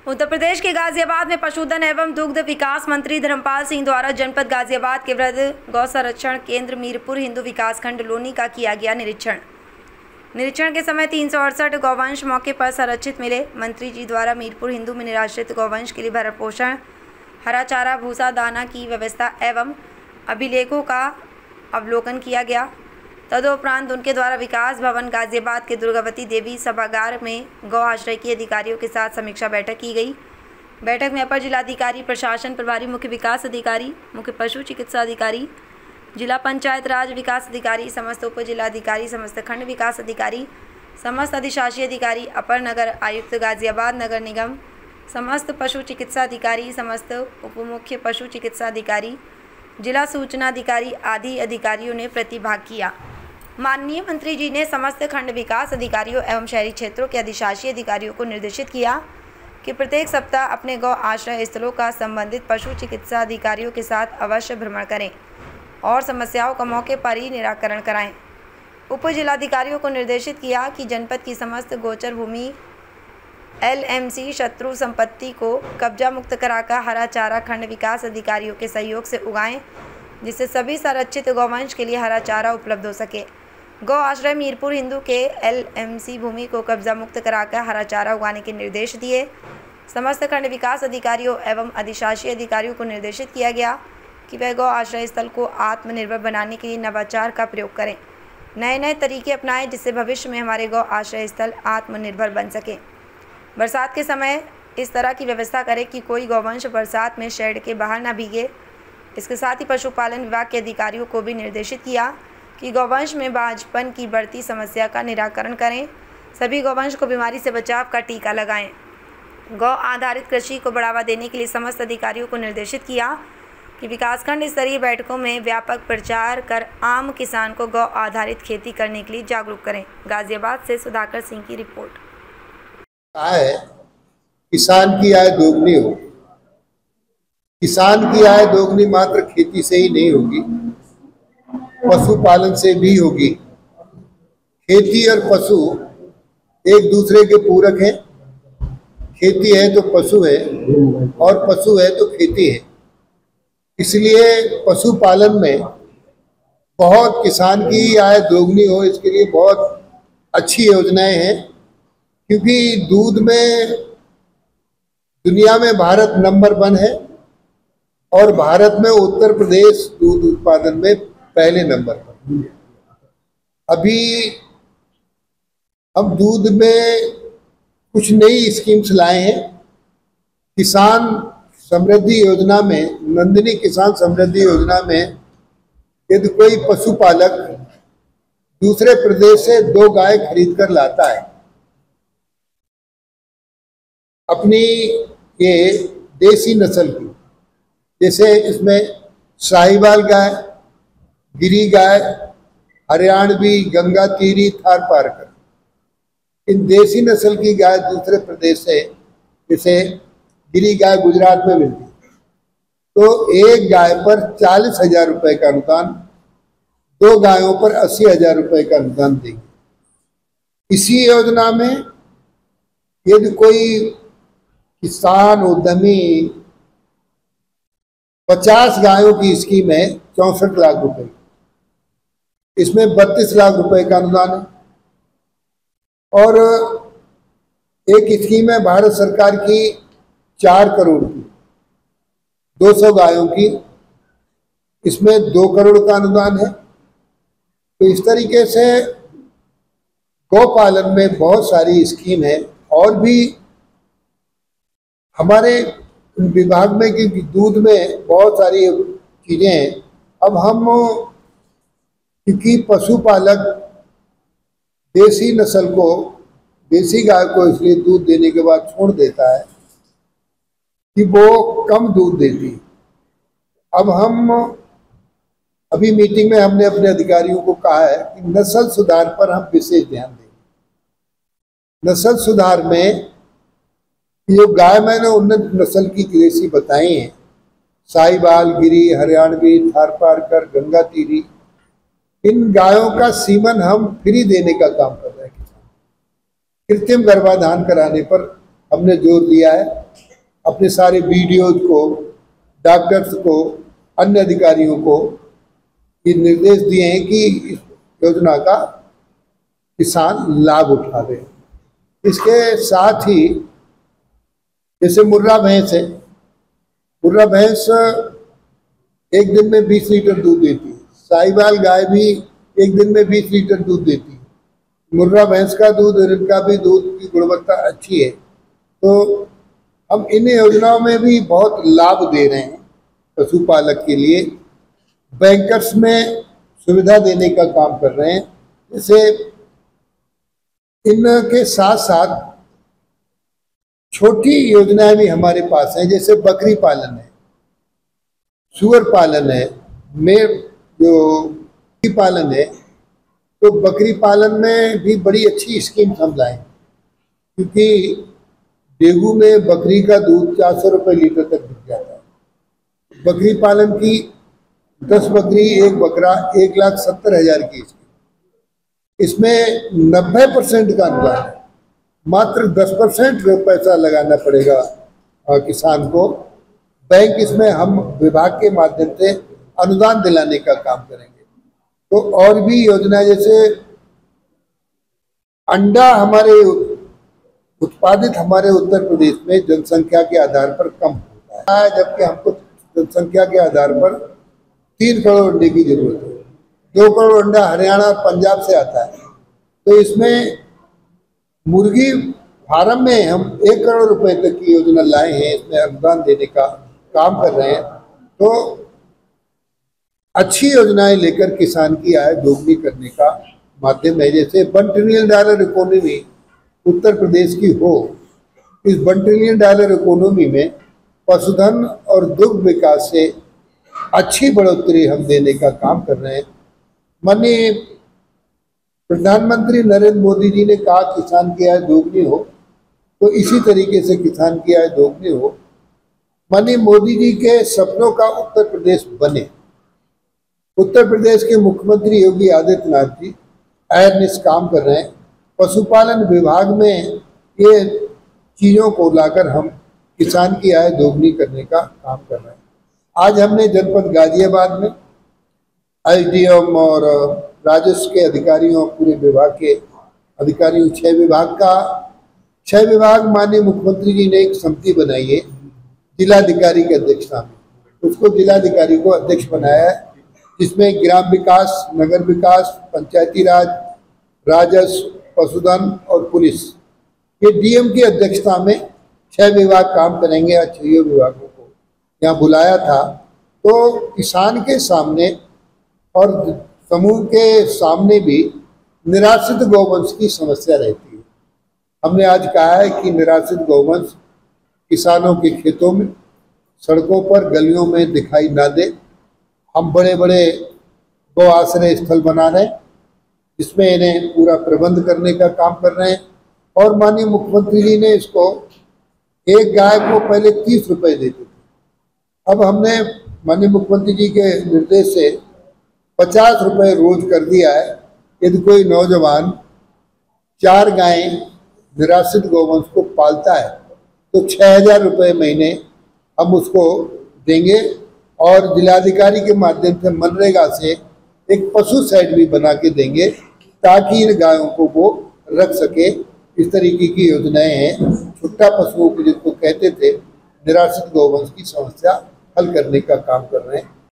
उत्तर प्रदेश के गाजियाबाद में पशुधन एवं दुग्ध विकास मंत्री धर्मपाल सिंह द्वारा जनपद गाजियाबाद के वृहद गौ संरक्षण केंद्र मीरपुर हिंदू विकासखंड लोनी का किया गया निरीक्षण के समय 368 गौवंश मौके पर संरक्षित मिले। मंत्री जी द्वारा मीरपुर हिंदू में निराश्रित गौवंश के लिए भरण पोषण, हरा चारा, भूसा, दाना की व्यवस्था एवं अभिलेखों का अवलोकन किया गया। तदुपरांत उनके द्वारा विकास भवन गाजियाबाद के दुर्गावती देवी सभागार में गौ आश्रय के अधिकारियों के साथ समीक्षा बैठक की गई। बैठक में अपर जिलाधिकारी प्रशासन प्रभारी, मुख्य विकास अधिकारी, मुख्य पशु चिकित्सा अधिकारी, जिला पंचायत राज विकास अधिकारी, समस्त उप जिलाधिकारी, समस्त खंड विकास अधिकारी, समस्त अधिशासी अधिकारी, अपर नगर आयुक्त गाजियाबाद नगर निगम, समस्त पशु चिकित्सा अधिकारी, समस्त उप मुख्य पशु चिकित्सा अधिकारी, जिला सूचना अधिकारी आदि अधिकारियों ने प्रतिभाग किया। माननीय मंत्री जी ने समस्त खंड विकास अधिकारियों एवं शहरी क्षेत्रों के अधिशासी अधिकारियों को निर्देशित किया कि प्रत्येक सप्ताह अपने गौ आश्रय स्थलों का संबंधित पशु चिकित्सा अधिकारियों के साथ अवश्य भ्रमण करें और समस्याओं का मौके पर ही निराकरण कराएं। उप जिलाधिकारियों को निर्देशित किया कि जनपद की समस्त गोचर भूमि LMC शत्रु संपत्ति को कब्जा मुक्त कराकर हरा चारा खंड विकास अधिकारियों के सहयोग से उगाएं, जिससे सभी संरक्षित गौवंश के लिए हरा चारा उपलब्ध हो सके। गौ आश्रय मीरपुर हिंदू के LMC भूमि को कब्जा मुक्त कराकर हरा चारा उगाने के निर्देश दिए। समस्त खंड विकास अधिकारियों एवं अधिशासी अधिकारियों को निर्देशित किया गया कि वह गौ आश्रय स्थल को आत्मनिर्भर बनाने के लिए नवाचार का प्रयोग करें, नए तरीके अपनाएं, जिससे भविष्य में हमारे गौ आश्रय स्थल आत्मनिर्भर बन सके। बरसात के समय इस तरह की व्यवस्था करें कि कोई गौवंश बरसात में शेड के बाहर न भीगे। इसके साथ ही पशुपालन विभाग के अधिकारियों को भी निर्देशित किया कि गौवंश में बांझपन की बढ़ती समस्या का निराकरण करें, सभी गौवंश को बीमारी से बचाव का टीका लगाएं। गौ आधारित कृषि को बढ़ावा देने के लिए समस्त अधिकारियों को निर्देशित किया कि विकासखंड स्तरीय बैठकों में व्यापक प्रचार कर आम किसान को गौ आधारित खेती करने के लिए जागरूक करें। गाजियाबाद से सुधाकर सिंह की रिपोर्ट। है किसान की आय दोगुनी हो। किसान की आय दोगुनी मात्र खेती से ही नहीं होगी, पशुपालन से भी होगी। खेती और पशु एक दूसरे के पूरक हैं। खेती है तो पशु है और पशु है तो खेती है। इसलिए पशुपालन में बहुत किसान की आय दोगुनी हो, इसके लिए बहुत अच्छी योजनाएं हैं, क्योंकि दूध में दुनिया में भारत नंबर 1 है और भारत में उत्तर प्रदेश दूध उत्पादन में पहले नंबर पर। अभी हम दूध में कुछ नई स्कीम्स लाए हैं। किसान समृद्धि योजना में, नंदिनी किसान समृद्धि योजना में, यदि कोई पशुपालक दूसरे प्रदेश से 2 गाय खरीद कर लाता है, अपनी ये देसी नस्ल की, जैसे इसमें साहिवाल गाय, गिरी गाय, हरियाणवी, गंगा तीरी, थारपारकर, इन देसी नस्ल की गाय दूसरे प्रदेश से, जैसे गिरी गाय गुजरात में मिलती है, तो एक गाय पर 40,000 रुपए का अनुदान, 2 गायों पर 80,000 रुपए का अनुदान देंगे। इसी योजना में यदि कोई किसान उद्यमी 50 गायों की स्कीम है, 64 लाख रुपए, इसमें 32 लाख रुपए का अनुदान है। और एक स्कीम है भारत सरकार की 4 करोड़ की, 200 गायों की, इसमें 2 करोड़ का अनुदान है। तो इस तरीके से गौपालन में बहुत सारी स्कीम है। और भी हमारे विभाग में कि दूध में बहुत सारी चीज़ें हैं। अब हम, क्योंकि पशुपालक देसी नस्ल को, देसी गाय को इसलिए दूध देने के बाद छोड़ देता है कि वो कम दूध देती। अब हम अभी मीटिंग में हमने अपने अधिकारियों को कहा है कि नस्ल सुधार पर हम विशेष ध्यान देंगे। नस्ल सुधार में जो गाय मैंने उन्नत नस्ल की कृषि बताई हैं, साहिवाल, गिरी, हरियाणवी, थारपारकर, गंगा तीरी, इन गायों का सीमन हम फ्री देने का काम कर रहे हैं। कृत्रिम गर्भाधान कराने पर हमने जोर दिया है। अपने सारे वीडियोज को, डॉक्टर्स को, अन्य अधिकारियों को ये निर्देश दिए हैं कि इस योजना का किसान लाभ उठावे। इसके साथ ही जैसे मुर्रा भैंस है, मुर्रा भैंस एक दिन में 20 लीटर दूध देती है। साहिवाल गाय भी एक दिन में 20 लीटर दूध देती है। मुर्रा भैंस का दूध और इनका भी दूध की गुणवत्ता अच्छी है। तो हम इन योजनाओं में भी बहुत लाभ दे रहे हैं पशुपालक के लिए। बैंकर्स में सुविधा देने का काम कर रहे हैं। जैसे इनके साथ साथ छोटी योजनाएं भी हमारे पास हैं, जैसे बकरी पालन है, सुअर पालन है, जो बकरी पालन है। तो बकरी पालन में भी बड़ी अच्छी स्कीम हम लाए, क्योंकि डेंगू में बकरी का दूध 400 रुपये लीटर तक बिक जाता है। बकरी पालन की 10 बकरी, एक बकरा 1,70,000 की स्कीम। इसमें 90% का अनुदान है, मात्र 10% पैसा लगाना पड़ेगा किसान को। बैंक इसमें हम विभाग के माध्यम से अनुदान दिलाने का काम करेंगे। तो और भी योजना, जैसे अंडा हमारे उत्पादित हमारे उत्तर प्रदेश में जनसंख्या के आधार पर कम होता है, जबकि हमको जनसंख्या के आधार पर 3 करोड़ अंडे की जरूरत है। 2 करोड़ अंडा हरियाणा और पंजाब से आता है। तो इसमें मुर्गी फार्म में हम 1 करोड़ रुपए तक की योजना लाए हैं, इसमें अनुदान देने का काम कर रहे हैं। तो अच्छी योजनाएं लेकर किसान की आय दोगुनी करने का माध्यम है। जैसे $1 ट्रिलियन इकोनॉमी उत्तर प्रदेश की हो, इस $1 ट्रिलियन इकोनॉमी में पशुधन और दुग्ध विकास से अच्छी बढ़ोतरी हम देने का काम कर रहे हैं। माननीय प्रधानमंत्री नरेंद्र मोदी जी ने कहा किसान की आय दोगुनी हो, तो इसी तरीके से किसान की आय दोगुनी हो। माननीय मोदी जी के सपनों का उत्तर प्रदेश बने। उत्तर प्रदेश के मुख्यमंत्री योगी आदित्यनाथ जी अहर्निश काम कर रहे हैं। पशुपालन विभाग में ये चीज़ों को लाकर हम किसान की आय दोगुनी करने का काम कर रहे हैं। आज हमने जनपद गाजियाबाद में एसडीएम और राजस्व के अधिकारियों, पूरे विभाग के अधिकारियों, 6 विभाग माननीय मुख्यमंत्री जी ने एक समिति बनाई है जिलाधिकारी की अध्यक्षता में। उसको जिलाधिकारी को अध्यक्ष बनाया है, जिसमें ग्राम विकास, नगर विकास, पंचायती राज, राजस्व, पशुधन और पुलिस, ये डीएम की अध्यक्षता में 6 विभाग काम करेंगे। आज 6 विभागों को यहाँ बुलाया था। तो किसान के सामने और समूह के सामने भी निराश्रित गौवंश की समस्या रहती है। हमने आज कहा है कि निराश्रित गौवंश किसानों के खेतों में, सड़कों पर, गलियों में दिखाई ना दे। हम बड़े बड़े गौ आश्रय स्थल बना रहे हैं, जिसमें इन्हें पूरा प्रबंध करने का काम कर रहे हैं। और माननीय मुख्यमंत्री जी ने इसको एक गाय को पहले 30 रुपये देते थे, अब हमने माननीय मुख्यमंत्री जी के निर्देश से 50 रुपये रोज कर दिया है। यदि कोई नौजवान 4 गायें निराश्रित गौवंश को पालता है तो 6,000 रुपये महीने हम उसको देंगे। और जिलाधिकारी के माध्यम से मनरेगा से एक पशु शेड भी बना के देंगे, ताकि इन गायों को वो रख सके। इस तरीके की योजनाएं हैं। छुट्टा पशुओं को जिनको कहते थे, निराश्रित गौवंश की समस्या हल करने का काम कर रहे हैं।